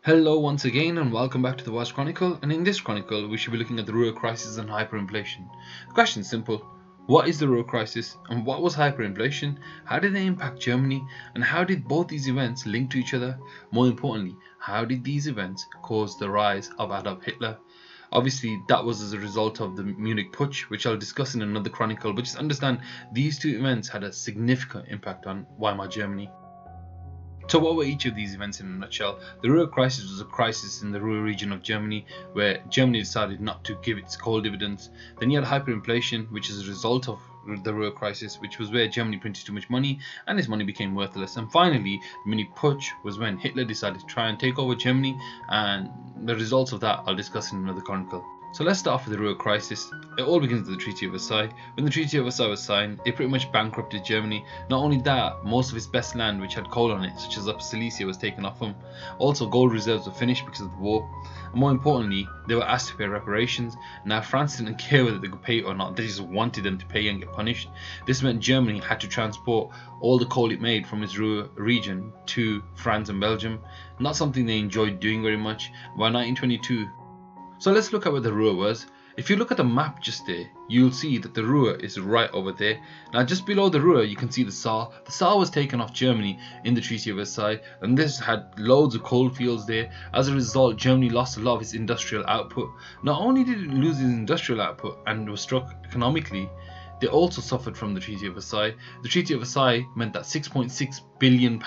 Hello once again and welcome back to the Watch Chronicle, and in this chronicle we should be looking at the Ruhr Crisis and Hyperinflation. The question is simple: what is the Ruhr Crisis and what was hyperinflation? How did they impact Germany, and how did both these events link to each other? More importantly, how did these events cause the rise of Adolf Hitler? Obviously that was as a result of the Munich Putsch, which I'll discuss in another chronicle, but just understand these two events had a significant impact on Weimar Germany. So what were each of these events in a nutshell? The Ruhr Crisis was a crisis in the Ruhr region of Germany, where Germany decided not to give its coal dividends. Then you had hyperinflation, which is a result of the Ruhr Crisis, which was where Germany printed too much money and its money became worthless. And finally, the Munich Putsch was when Hitler decided to try and take over Germany, and the results of that I'll discuss in another chronicle. So let's start off with the Ruhr Crisis. It all begins with the Treaty of Versailles. When the Treaty of Versailles was signed, it pretty much bankrupted Germany. Not only that, most of its best land which had coal on it, such as Upper Silesia, was taken off them. Also, gold reserves were finished because of the war. And more importantly, they were asked to pay reparations. Now France didn't care whether they could pay or not, they just wanted them to pay and get punished. This meant Germany had to transport all the coal it made from its Ruhr region to France and Belgium. Not something they enjoyed doing very much. By 1922, so let's look at where the Ruhr was. If you look at the map just there, you'll see that the Ruhr is right over there. Now just below the Ruhr you can see the Saar. The Saar was taken off Germany in the Treaty of Versailles, and this had loads of coal fields there. As a result, Germany lost a lot of its industrial output. Not only did it lose its industrial output and was struck economically, they also suffered from the Treaty of Versailles. The Treaty of Versailles meant that £6.6 billion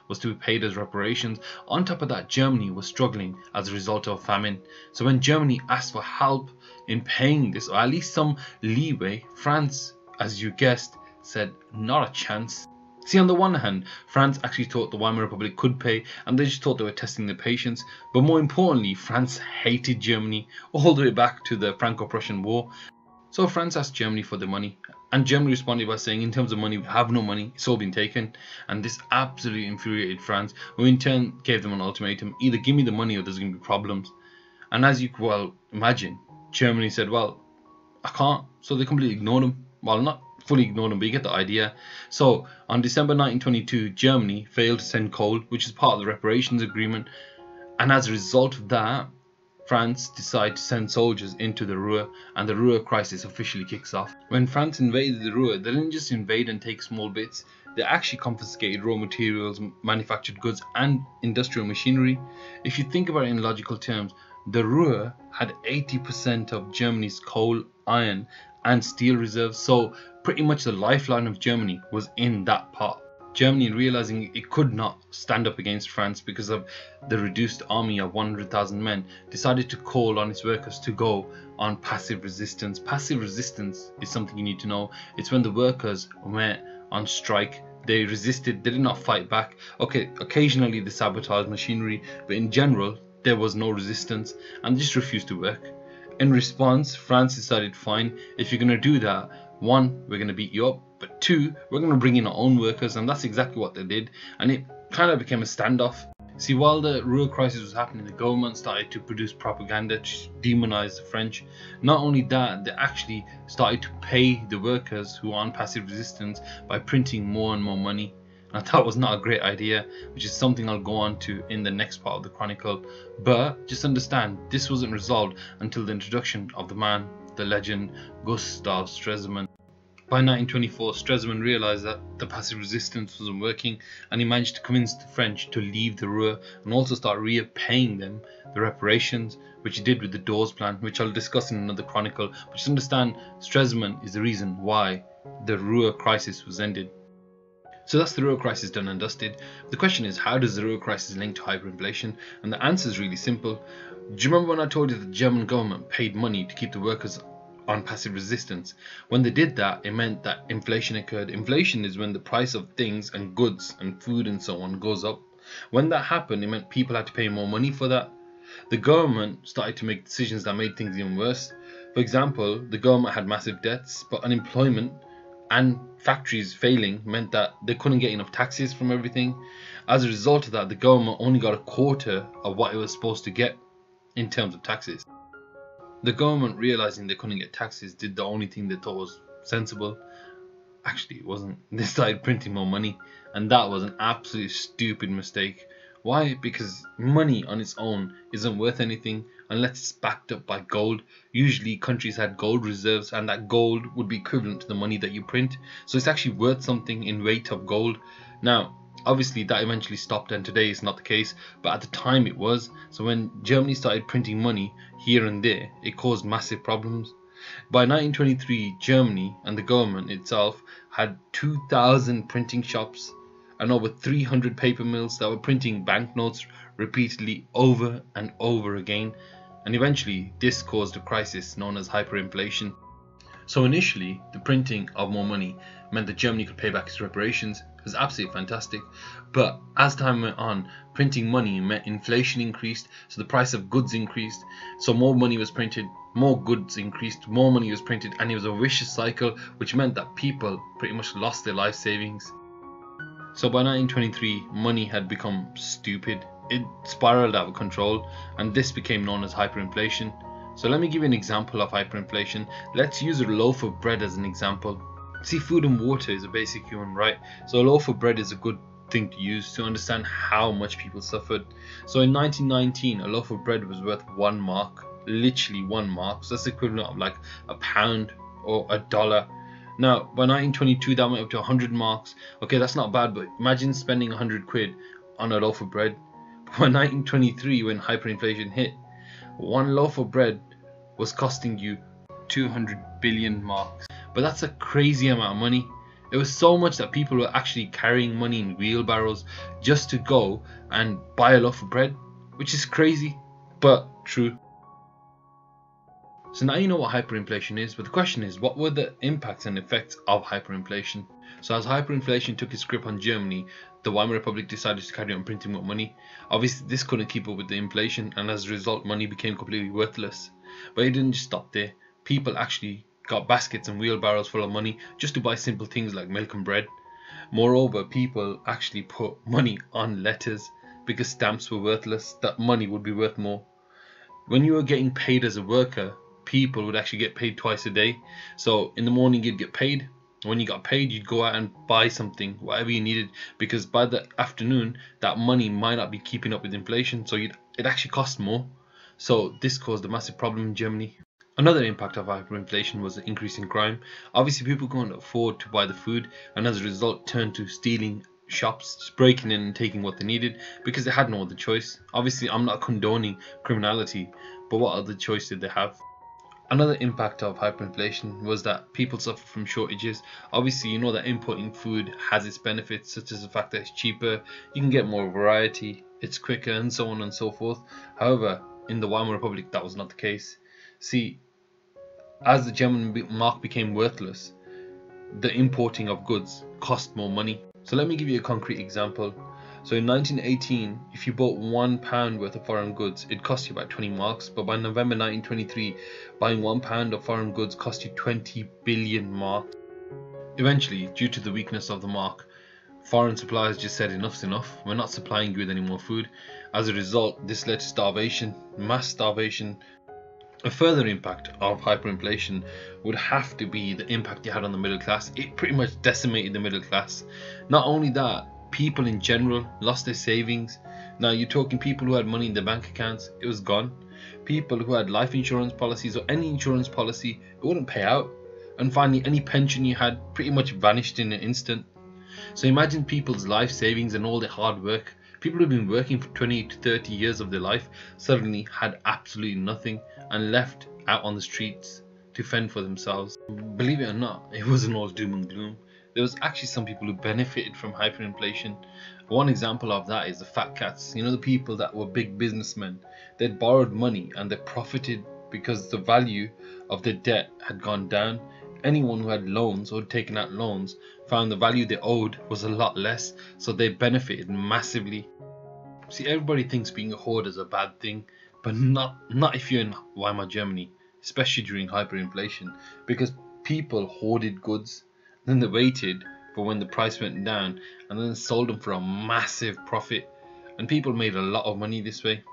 was to be paid as reparations. On top of that, Germany was struggling as a result of famine. So when Germany asked for help in paying this, or at least some leeway, France, as you guessed, said not a chance. See, on the one hand, France actually thought the Weimar Republic could pay, and they just thought they were testing their patience. But more importantly, France hated Germany all the way back to the Franco-Prussian War. So France asked Germany for the money, and Germany responded by saying, in terms of money, we have no money, it's all been taken. And this absolutely infuriated France, who in turn gave them an ultimatum: either give me the money or there's going to be problems. And as you could well imagine, Germany said, well, I can't. So they completely ignored them. Well, not fully ignored them, but you get the idea. So on December 1922, Germany failed to send coal, which is part of the reparations agreement, and as a result of that, France decided to send soldiers into the Ruhr, and the Ruhr Crisis officially kicks off. When France invaded the Ruhr, they didn't just invade and take small bits, they actually confiscated raw materials, manufactured goods and industrial machinery. If you think about it in logical terms, the Ruhr had 80% of Germany's coal, iron and steel reserves, so pretty much the lifeline of Germany was in that part. Germany, realizing it could not stand up against France because of the reduced army of 100,000 men, decided to call on its workers to go on passive resistance. Passive resistance is something you need to know. It's when the workers went on strike. They resisted, they did not fight back. Okay, occasionally they sabotaged machinery, but in general there was no resistance, and they just refused to work. In response, France decided, fine, if you're going to do that, one, we're going to beat you up, but two, we're going to bring in our own workers. And that's exactly what they did, and it kind of became a standoff. See, while the Ruhr Crisis was happening, the government started to produce propaganda to demonize the French. Not only that, they actually started to pay the workers who were on passive resistance by printing more and more money. Now that was not a great idea, which is something I'll go on to in the next part of the chronicle. But just understand, this wasn't resolved until the introduction of the man, the legend, Gustav Stresemann. By 1924, Stresemann realized that the passive resistance wasn't working, and he managed to convince the French to leave the Ruhr and also start repaying them the reparations, which he did with the Dawes Plan, which I'll discuss in another chronicle. But just understand, Stresemann is the reason why the Ruhr Crisis was ended. So that's the Ruhr Crisis done and dusted. The question is, how does the Ruhr Crisis link to hyperinflation? And the answer is really simple. Do you remember when I told you that the German government paid money to keep the workers on passive resistance? When they did that, it meant that inflation occurred. Inflation is when the price of things and goods and food and so on goes up. When that happened, it meant people had to pay more money for that. The government started to make decisions that made things even worse. For example, the government had massive debts, but unemployment and factories failing meant that they couldn't get enough taxes from everything. As a result of that, the government only got a quarter of what it was supposed to get in terms of taxes. The government, realizing they couldn't get taxes, did the only thing they thought was sensible. Actually, it wasn't. They started printing more money, and that was an absolute stupid mistake. Why? Because money on its own isn't worth anything unless it's backed up by gold. Usually countries had gold reserves, and that gold would be equivalent to the money that you print. So it's actually worth something in weight of gold. Now, obviously that eventually stopped, and today is not the case, but at the time it was. So when Germany started printing money here and there, it caused massive problems. By 1923, Germany and the government itself had 2,000 printing shops and over 300 paper mills that were printing banknotes repeatedly over and over again, and eventually this caused a crisis known as hyperinflation. So initially, the printing of more money meant that Germany could pay back its reparations. It was absolutely fantastic. But as time went on, printing money meant inflation increased, so the price of goods increased. So more money was printed, more goods increased, more money was printed, and it was a vicious cycle, which meant that people pretty much lost their life savings. So by 1923, money had become stupid. It spiraled out of control, and this became known as hyperinflation. So let me give you an example of hyperinflation. Let's use a loaf of bread as an example. See, food and water is a basic human right, so a loaf of bread is a good thing to use to understand how much people suffered. So in 1919, a loaf of bread was worth 1 mark, literally 1 mark, so that's equivalent of like a pound or $1. Now, by 1922, that went up to 100 marks. Okay, that's not bad, but imagine spending 100 quid on a loaf of bread. By 1923, when hyperinflation hit, 1 loaf of bread was costing you 200 billion marks. But that's a crazy amount of money. It was so much that people were actually carrying money in wheelbarrows just to go and buy a loaf of bread, which is crazy, but true. So now you know what hyperinflation is, but the question is, what were the impacts and effects of hyperinflation? So as hyperinflation took its grip on Germany, the Weimar Republic decided to carry on printing more money. Obviously this couldn't keep up with the inflation, and as a result money became completely worthless. But it didn't just stop there. People actually got baskets and wheelbarrows full of money just to buy simple things like milk and bread. Moreover, people actually put money on letters because stamps were worthless, that money would be worth more. When you were getting paid as a worker, people would actually get paid twice a day. So in the morning you'd get paid. When you got paid, you'd go out and buy something, whatever you needed, because by the afternoon that money might not be keeping up with inflation, so it actually cost more. So this caused a massive problem in Germany. Another impact of hyperinflation was the increase in crime. Obviously people couldn't afford to buy the food, and as a result turned to stealing shops, just breaking in and taking what they needed because they had no other choice. Obviously I'm not condoning criminality, but what other choice did they have? Another impact of hyperinflation was that people suffered from shortages. Obviously, you know that importing food has its benefits, such as the fact that it's cheaper, you can get more variety, it's quicker, and so on and so forth. However, in the Weimar Republic, that was not the case. See, as the German mark became worthless, the importing of goods cost more money. So let me give you a concrete example. So in 1918, if you bought £1 worth of foreign goods, it cost you about 20 marks. But by November 1923, buying £1 of foreign goods cost you 20 billion marks. Eventually, due to the weakness of the mark, foreign suppliers just said enough's enough, we're not supplying you with any more food. As a result, this led to starvation, mass starvation. A further impact of hyperinflation would have to be the impact it had on the middle class. It pretty much decimated the middle class. Not only that, people in general lost their savings. Now you're talking people who had money in their bank accounts, it was gone. People who had life insurance policies or any insurance policy, it wouldn't pay out. And finally, any pension you had pretty much vanished in an instant. So imagine people's life savings and all their hard work. People who've been working for 20 to 30 years of their life suddenly had absolutely nothing and left out on the streets to fend for themselves. Believe it or not, it wasn't all doom and gloom. There was actually some people who benefited from hyperinflation. One example of that is the fat cats. You know, the people that were big businessmen. They'd borrowed money and they profited because the value of their debt had gone down. Anyone who had loans or had taken out loans found the value they owed was a lot less, so they benefited massively. See, everybody thinks being a hoarder is a bad thing, but not if you're in Weimar Germany, especially during hyperinflation, because people hoarded goods. Then they waited for when the price went down and then sold them for a massive profit, and people made a lot of money this way.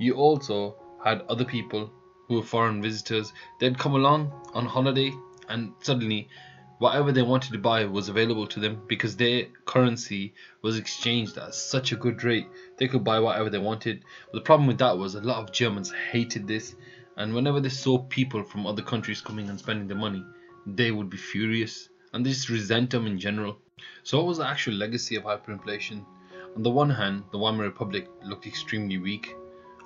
You also had other people who were foreign visitors. They'd come along on holiday and suddenly Whatever they wanted to buy was available to them because their currency was exchanged at such a good rate. They could buy whatever they wanted. But the problem with that was a lot of Germans hated this, and whenever they saw people from other countries coming and spending their money, they would be furious and they just resent them in general. So what was the actual legacy of hyperinflation? On the one hand, the Weimar Republic looked extremely weak.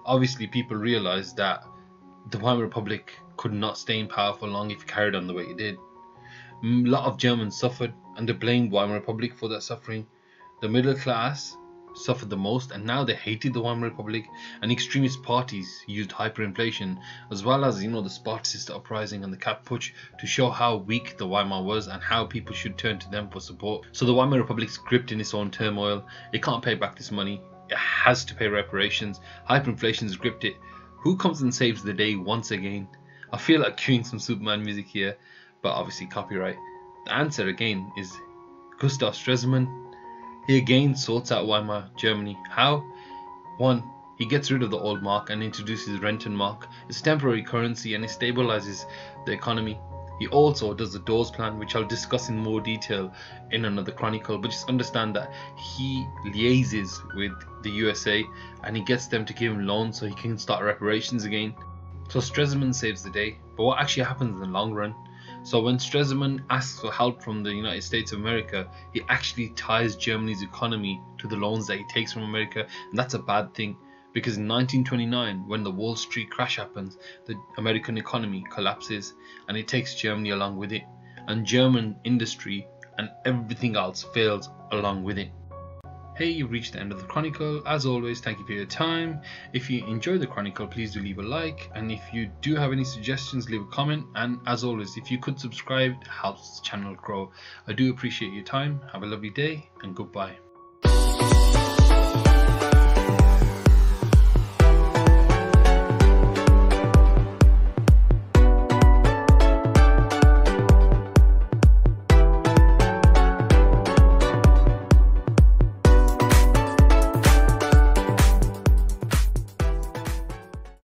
Obviously, people realized that the Weimar Republic could not stay in power for long if it carried on the way it did. A lot of Germans suffered, and they blamed the Weimar Republic for that suffering. The middle class suffered the most, and now they hated the Weimar Republic, and extremist parties used hyperinflation as well as the Spartacist uprising and the cap putsch to show how weak the Weimar was and how people should turn to them for support. So the Weimar Republic is gripped in its own turmoil. It can't pay back this money. It has to pay reparations. Hyperinflation has gripped it. Who comes and saves the day once again? I feel like cueing some Superman music here, but obviously copyright. The answer again is Gustav Stresemann. He again sorts out Weimar Germany. How? 1. He gets rid of the old mark and introduces Rentenmark. It's temporary currency and it stabilizes the economy. He also does the Dawes Plan, which I'll discuss in more detail in another chronicle, but just understand that he liaises with the USA and he gets them to give him loans so he can start reparations again. So Stresemann saves the day, but what actually happens in the long run? So when Stresemann asks for help from the United States of America, he actually ties Germany's economy to the loans that he takes from America, and that's a bad thing, because in 1929, when the Wall Street crash happens, the American economy collapses and it takes Germany along with it, and German industry and everything else fails along with it. Hey, you've reached the end of the chronicle. As always, thank you for your time. If you enjoyed the chronicle, please do leave a like, and if you do have any suggestions, leave a comment, and as always, if you could subscribe, it helps the channel grow. I do appreciate your time. Have a lovely day and goodbye.